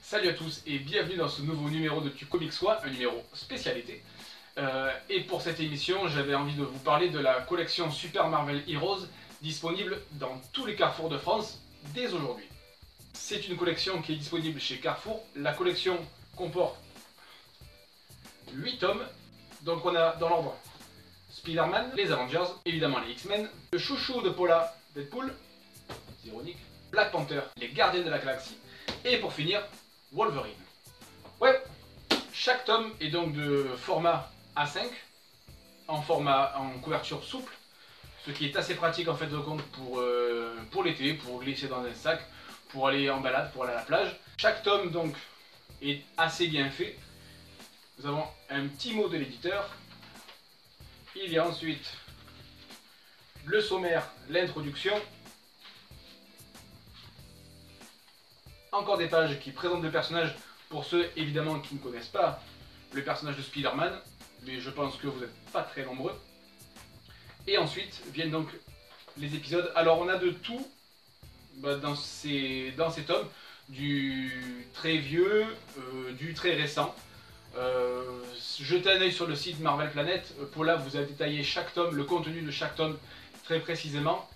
Salut à tous et bienvenue dans ce nouveau numéro de Tu Comics Soit, un numéro spécialité. Et pour cette émission, j'avais envie de vous parler de la collection Super Marvel Heroes, disponible dans tous les carrefours de France dès aujourd'hui. C'est une collection qui est disponible chez Carrefour. La collection comporte 8 tomes. Donc on a dans l'ordre Spider-Man, les Avengers, évidemment les X-Men, le chouchou de Paula, Deadpool, c'est ironique, Black Panther, les Gardiens de la Galaxie, et pour finir, Wolverine. Ouais, chaque tome est donc de format A5, en couverture souple, ce qui est assez pratique en fait de compte pour l'été, pour glisser dans un sac, pour aller en balade, pour aller à la plage. Chaque tome donc est assez bien fait. Nous avons un petit mot de l'éditeur. Il y a ensuite le sommaire, l'introduction. Encore des pages qui présentent le personnage pour ceux évidemment qui ne connaissent pas le personnage de Spider-Man, mais je pense que vous n'êtes pas très nombreux. Et ensuite viennent donc les épisodes. Alors on a de tout dans ces tomes, du très vieux, du très récent. Jetez un œil sur le site Marvel Planet. Paula vous a détaillé chaque tome, le contenu de chaque tome très précisément.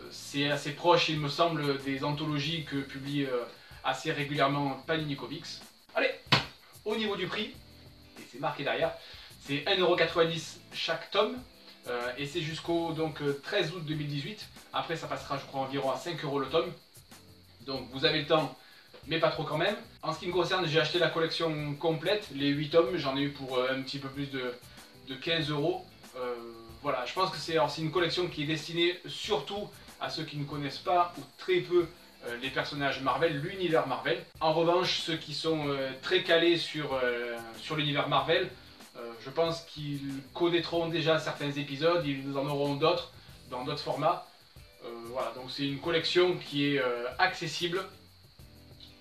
C'est assez proche, il me semble, des anthologies que publie assez régulièrement Panini Comics. Allez, au niveau du prix, et c'est marqué derrière, c'est 1,90€ chaque tome, et c'est jusqu'au 13 août 2018. Après, ça passera, je crois, environ à 5€ le tome. Donc vous avez le temps, mais pas trop quand même. En ce qui me concerne, j'ai acheté la collection complète, les 8 tomes, j'en ai eu pour un petit peu plus de 15€. Voilà, je pense que c'est une collection qui est destinée surtout à ceux qui ne connaissent pas ou très peu les personnages Marvel, l'univers Marvel. En revanche, ceux qui sont très calés sur l'univers Marvel, je pense qu'ils connaîtront déjà certains épisodes, ils en auront d'autres dans d'autres formats. Voilà, donc c'est une collection qui est accessible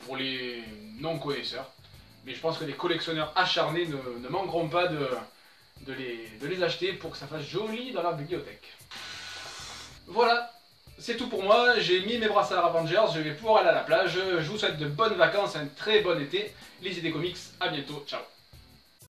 pour les non-connaisseurs. Mais je pense que les collectionneurs acharnés ne manqueront pas de les acheter pour que ça fasse joli dans leur bibliothèque. Voilà, c'est tout pour moi. J'ai mis mes brassards Avengers, je vais pouvoir aller à la plage. Je vous souhaite de bonnes vacances, un très bon été. Lisez des comics, à bientôt, ciao.